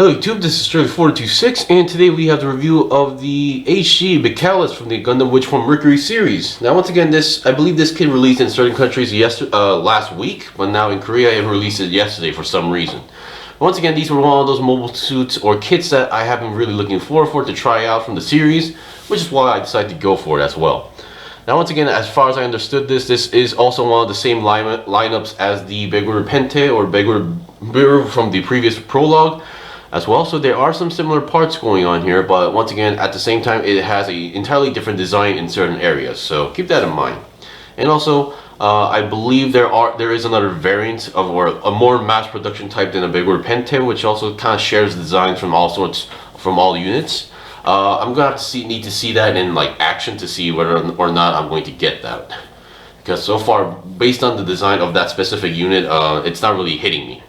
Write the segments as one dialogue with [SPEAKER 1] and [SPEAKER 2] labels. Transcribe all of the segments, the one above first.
[SPEAKER 1] Hello YouTube, this is Sterling426, and today we have the review of the HG Michaelis from the Gundam Witch from Mercury series. Now once again, I believe this kit released in certain countries last week, but now in Korea it released it yesterday for some reason. Once again, these were one of those mobile suits or kits that I have been really looking forward for to try out from the series, which is why I decided to go for it as well. Now once again, as far as I understood this is also one of the same lineups as the Begor Pente or Begor from the previous prologue as well. So there are some similar parts going on here, but once again, at the same time, it has an entirely different design in certain areas. So keep that in mind. And also, I believe there is another variant of, or a more mass production type than a Begor Pente, which also kind of shares designs from all sorts, from all units. I'm gonna have to need to see that in like action to see whether or not I'm going to get that, because so far, based on the design of that specific unit, it's not really hitting me.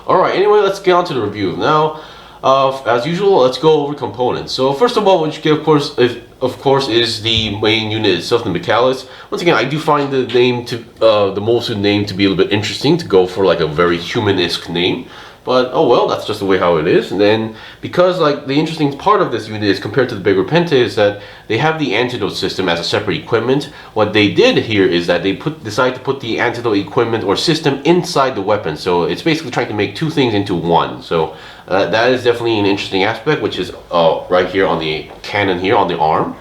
[SPEAKER 1] Alright, anyway, let's get on to the review. Now, as usual, let's go over components. So first of all, what you get, of course, is the main unit itself, the Michaelis. Once again, I do find the name the mobile name to be a little bit interesting, to go for like a very human-esque name. But oh well, that's just the way how it is. And then because like the interesting part of this unit is compared to the Begor Pente is that they have the antidote system as a separate equipment. What they did here is that they decided to put the antidote equipment or system inside the weapon. So it's basically trying to make two things into one. So that is definitely an interesting aspect, which is right here on the cannon here on the arm.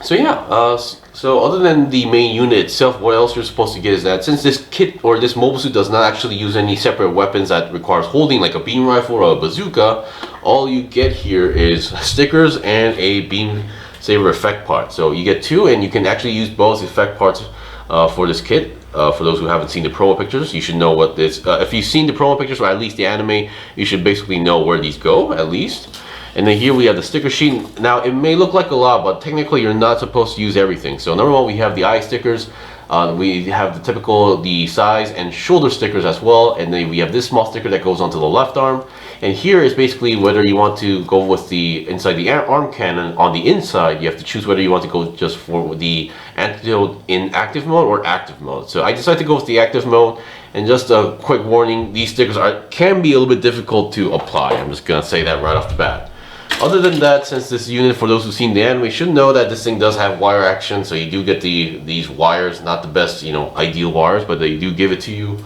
[SPEAKER 1] So yeah, so other than the main unit itself, what else you're supposed to get is that since this kit or this mobile suit does not actually use any separate weapons that requires holding like a beam rifle or a bazooka, all you get here is stickers and a beam saber effect part. So you get two, and you can actually use both effect parts for this kit. For those who haven't seen the promo pictures, you should know what this, if you've seen the promo pictures or at least the anime, you should basically know where these go at least. And then here we have the sticker sheet. Now it may look like a lot, but technically you're not supposed to use everything. So number one, we have the eye stickers. We have the typical, the size and shoulder stickers as well. And then we have this small sticker that goes onto the left arm. And here is basically whether you want to go with the inside the arm cannon on the inside. You have to choose whether you want to go just for the antidote in active mode or active mode. So I decided to go with the active mode. And just a quick warning, these stickers can be a little bit difficult to apply. I'm just gonna say that right off the bat. Other than that, since this unit, for those who've seen the anime, should know that this thing does have wire action, so you do get these wires, not the best, ideal wires, but they do give it to you.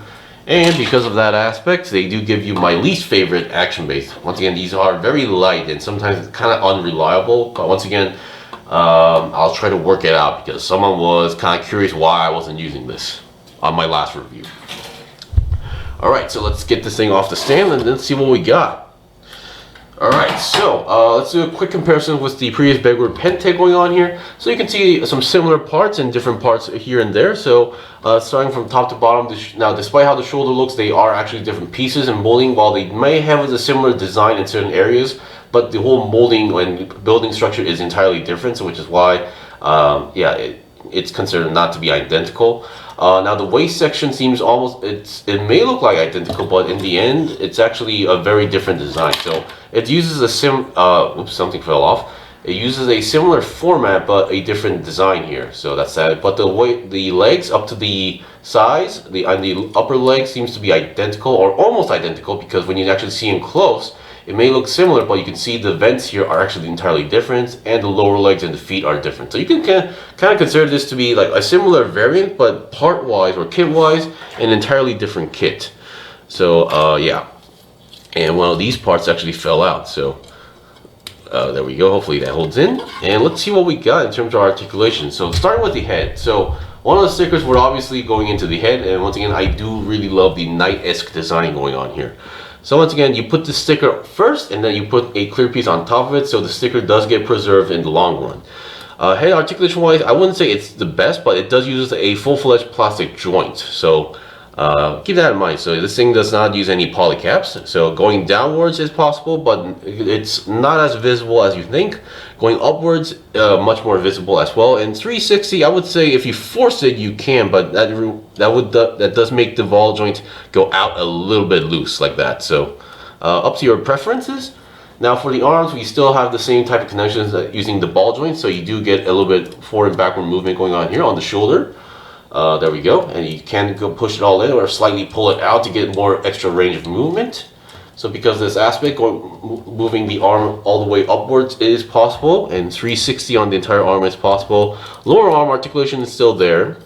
[SPEAKER 1] And because of that aspect, they do give you my least favorite action base. Once again, these are very light and sometimes it's kind of unreliable, but once again, I'll try to work it out because someone was kind of curious why I wasn't using this on my last review. Alright, so let's get this thing off the stand and then see what we got. Alright, so let's do a quick comparison with the previous Begor Pente going on here. So you can see some similar parts and different parts here and there. So starting from top to bottom, now despite how the shoulder looks, they are actually different pieces and molding. While they may have a similar design in certain areas, but the whole molding and building structure is entirely different. So which is why, it's considered not to be identical. Now the waist section seems it may look like identical, but in the end it's actually a very different design. So it uses a oops, something fell off. It uses a similar format but a different design here. So that's that. But the legs up to the size, the upper leg seems to be identical or almost identical, because when you actually see them close, it may look similar, but you can see the vents here are actually entirely different, and the lower legs and the feet are different. So you can kind of consider this to be like a similar variant, but part-wise or kit-wise, an entirely different kit. So yeah, and one of these parts actually fell out. So there we go. Hopefully that holds in. And let's see what we got in terms of articulation. So starting with the head. So one of the stickers were obviously going into the head, and once again, I do really love the knight-esque design going on here. So once again, you put the sticker first, and then you put a clear piece on top of it, so the sticker does get preserved in the long run. Head articulation wise, I wouldn't say it's the best, but it does use a full-fledged plastic joint. So keep that in mind. So this thing does not use any polycaps. So going downwards is possible, but it's not as visible as you think. Going upwards, much more visible as well. And 360, I would say if you force it, you can, but that does make the ball joint go out a little bit loose like that. So up to your preferences. Now for the arms, we still have the same type of connections using the ball joint. So you do get a little bit forward and backward movement going on here on the shoulder. There we go, and you can go push it all in or slightly pull it out to get more extra range of movement. So because this aspect, moving the arm all the way upwards is possible, and 360 on the entire arm is possible. Lower arm articulation is still there,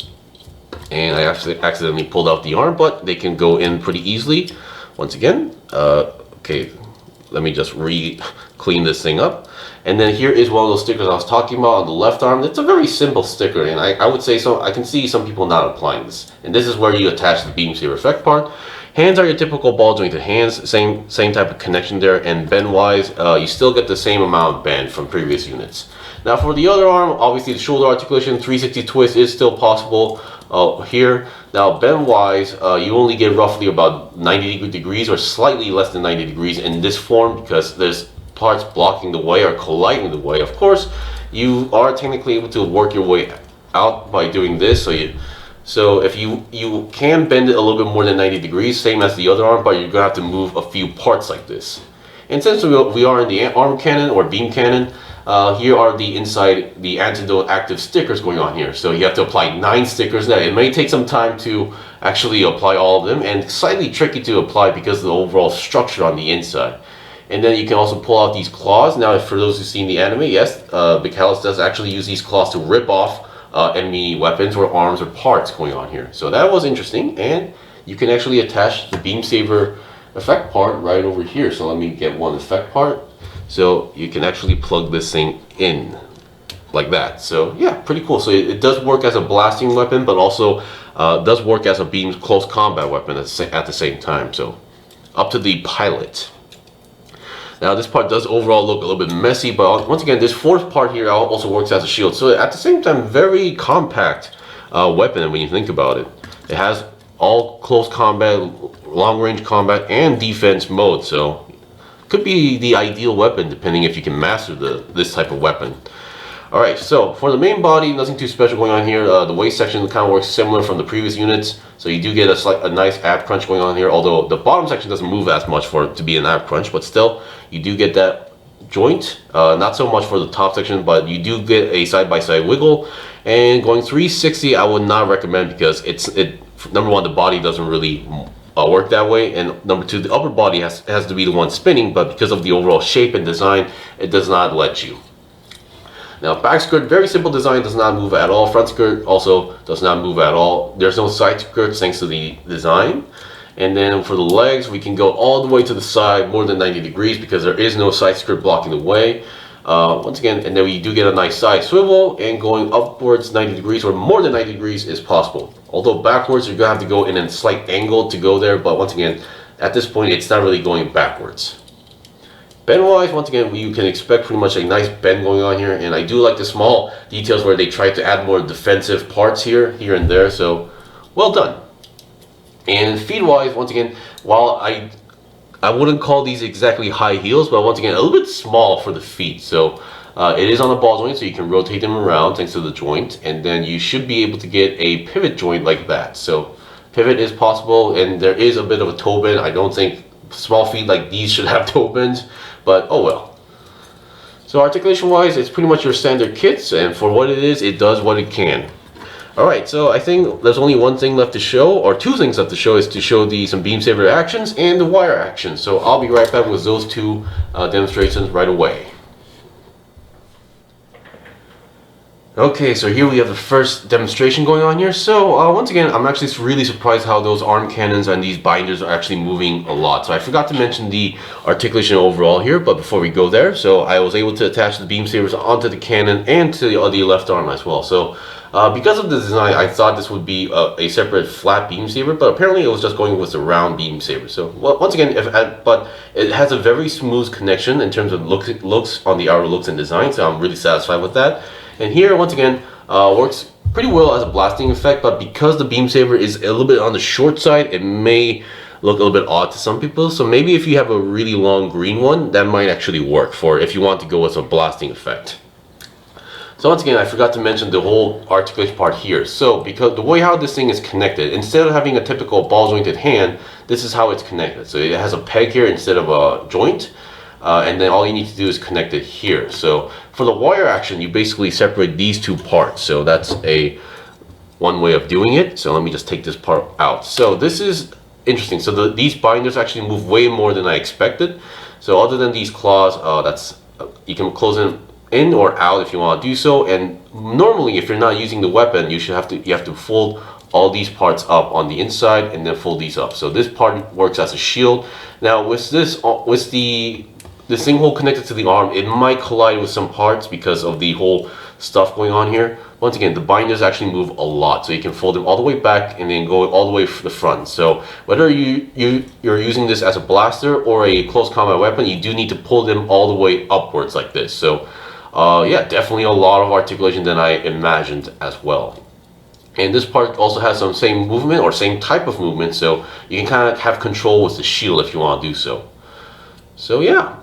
[SPEAKER 1] and I actually accidentally pulled out the arm, but they can go in pretty easily. Once again, okay, let me just clean this thing up. And then here is one of those stickers I was talking about on the left arm. It's a very simple sticker, and I would say so. I can see some people not applying this. And this is where you attach the beam saber effect part. Hands are your typical ball jointed hands, same type of connection there. And bend wise, you still get the same amount of bend from previous units. Now for the other arm, obviously the shoulder articulation, 360 twist is still possible here. Now bend wise, you only get roughly about 90 degrees or slightly less than 90 degrees in this form because there's parts blocking the way or colliding the way. Of course, you are technically able to work your way out by doing this. So if you can bend it a little bit more than 90 degrees, same as the other arm, but you're gonna have to move a few parts like this. And since we are in the arm cannon or beam cannon, here are the antidote active stickers going on here. So you have to apply 9 stickers. Now it may take some time to actually apply all of them, and slightly tricky to apply because of the overall structure on the inside. And then you can also pull out these claws. Now for those who've seen the anime, yes, Michaelis does actually use these claws to rip off enemy weapons or arms or parts going on here. So that was interesting, and you can actually attach the beam saber effect part right over here. So let me get one effect part. So you can actually plug this thing in like that. So yeah, pretty cool. So it does work as a blasting weapon, but also does work as a beam close combat weapon at the same time. So up to the pilot. Now this part does overall look a little bit messy, but once again, this fourth part here also works as a shield. So at the same time, very compact weapon when you think about it. It has all close combat, long range combat, and defense mode. So could be the ideal weapon depending if you can master this type of weapon. Alright, so for the main body, nothing too special going on here. The waist section kind of works similar from the previous units. So you do get a nice ab crunch going on here, although the bottom section doesn't move as much for it to be an ab crunch, but still, you do get that joint. Not so much for the top section, but you do get a side-by-side wiggle. And going 360, I would not recommend because number one, the body doesn't really work that way, and number two, the upper body has to be the one spinning, but because of the overall shape and design, it does not let you. Now back skirt, very simple design, does not move at all. Front skirt also does not move at all. There's no side skirts thanks to the design. And then for the legs, we can go all the way to the side, more than 90 degrees, because there is no side skirt blocking the way. Once again, and then we do get a nice side swivel, and going upwards 90 degrees or more than 90 degrees is possible. Although backwards, you're gonna have to go in a slight angle to go there, but once again, at this point, it's not really going backwards. Bend wise, once again, you can expect pretty much a nice bend going on here, and I do like the small details where they try to add more defensive parts here and there, so well done. And feet wise, once again, while I wouldn't call these exactly high heels, but once again, a little bit small for the feet. So it is on a ball joint, so you can rotate them around thanks to the joint, and then you should be able to get a pivot joint like that. So pivot is possible, and there is a bit of a toe bend. I don't think small feet like these should have toe bends, but oh well. So articulation wise, it's pretty much your standard kits, and for what it is, it does what it can. Alright, so I think there's only one thing left to show, or two things left to show, is to show some beam saber actions and the wire actions. So I'll be right back with those two demonstrations right away. Okay, so here we have the first demonstration going on here. So once again, I'm actually really surprised how those arm cannons and these binders are actually moving a lot. So I forgot to mention the articulation overall here, but before we go there, so I was able to attach the beam sabers onto the cannon and to the left arm as well. So because of the design, I thought this would be a separate flat beam saber, but apparently it was just going with the round beam saber. So once again, but it has a very smooth connection in terms of looks on the outer looks and design, so I'm really satisfied with that. And here, once again, works pretty well as a blasting effect, but because the beam saber is a little bit on the short side, it may look a little bit odd to some people. So maybe if you have a really long green one, that might actually work for if you want to go with a blasting effect. So once again, I forgot to mention the whole articulation part here. So because the way how this thing is connected, instead of having a typical ball jointed hand, this is how it's connected. So it has a peg here instead of a joint. And then all you need to do is connect it here. So for the wire action, you basically separate these two parts. So that's one way of doing it. So let me just take this part out. So this is interesting. So these binders actually move way more than I expected. So other than these claws, you can close them in or out if you want to do so. And normally, if you're not using the weapon, you have to fold all these parts up on the inside and then fold these up. So this part works as a shield. Now with this thing hole connected to the arm, it might collide with some parts because of the whole stuff going on here. Once again, the binders actually move a lot, so you can fold them all the way back and then go all the way to the front. So whether you're using this as a blaster or a close combat weapon, you do need to pull them all the way upwards like this. So yeah, definitely a lot of articulation than I imagined as well. And this part also has some same movement or same type of movement, so you can kind of have control with the shield if you want to do so. So yeah.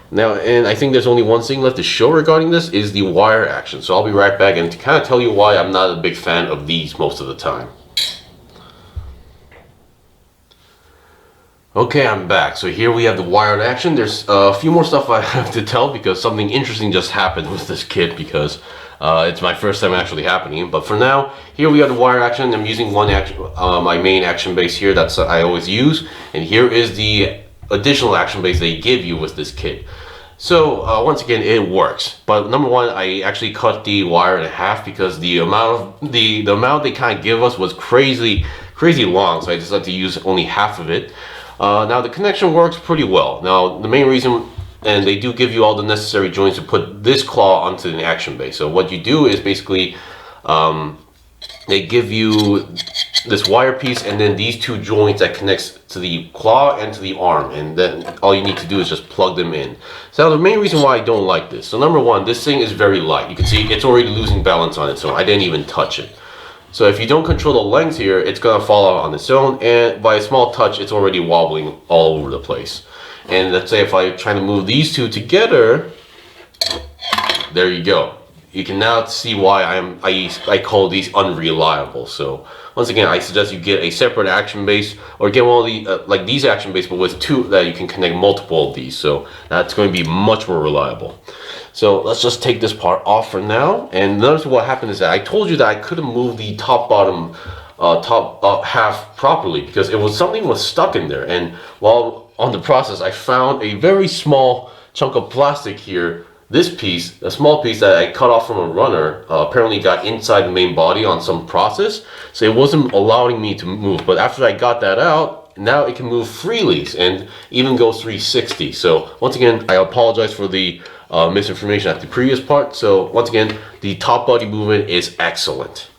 [SPEAKER 1] Now, and I think there's only one thing left to show regarding this is the wire action. So I'll be right back and to kind of tell you why I'm not a big fan of these most of the time. Okay, I'm back. So here we have the wired action. There's a few more stuff I have to tell because something interesting just happened with this kit because it's my first time actually happening. But for now, here we have the wire action. I'm using one action, my main action base here that's I always use. And here is the additional action base they give you with this kit. So once again, it works. But number one, I actually cut the wire in half because the amount they kind of give us was crazy long. So I decided to use only half of it. Now the connection works pretty well. Now the main reason, and they do give you all the necessary joints to put this claw onto the action base. So what you do is basically they give you this wire piece and then these two joints that connects to the claw and to the arm, and then all you need to do is just plug them in. So the main reason why I don't like this, so number one, this thing is very light. You can see it's already losing balance on its own. I didn't even touch it. So if you don't control the length here, it's gonna fall out on its own, and by a small touch it's already wobbling all over the place. And let's say if I try to move these two together, there you go. You can now see why I call these unreliable. So once again, I suggest you get a separate action base or get one of the like these action base, but with two that you can connect multiple of these. So that's going to be much more reliable. So let's just take this part off for now. And notice what happened is that I told you that I couldn't move the top half properly because something was stuck in there. And while on the process, I found a very small chunk of plastic here. This piece, a small piece that I cut off from a runner, apparently got inside the main body on some process, so it wasn't allowing me to move. But after I got that out, now it can move freely and even goes 360. So once again, I apologize for the misinformation at the previous part. So once again, the top body movement is excellent.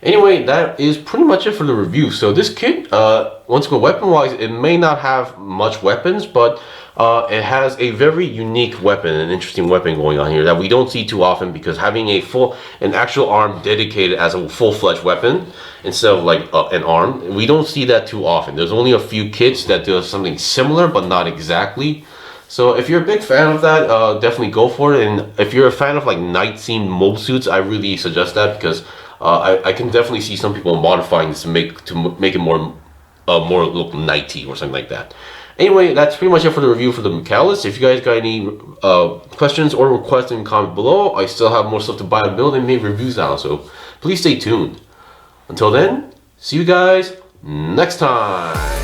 [SPEAKER 1] Anyway, that is pretty much it for the review. So this kit, once again, weapon-wise, it may not have much weapons, but it has a very unique weapon, an interesting weapon going on here that we don't see too often, because having an actual arm dedicated as a full-fledged weapon instead of like an arm, we don't see that too often. There's only a few kits that do something similar, but not exactly. So if you're a big fan of that, definitely go for it. And if you're a fan of like night-themed mobile suits, I really suggest that because I can definitely see some people modifying this to make it more look nighty or something like that. Anyway, that's pretty much it for the review for the Michaelis. If you guys got any questions or requests, in comment below. I still have more stuff to buy and build and make reviews on, so please stay tuned. Until then, see you guys next time.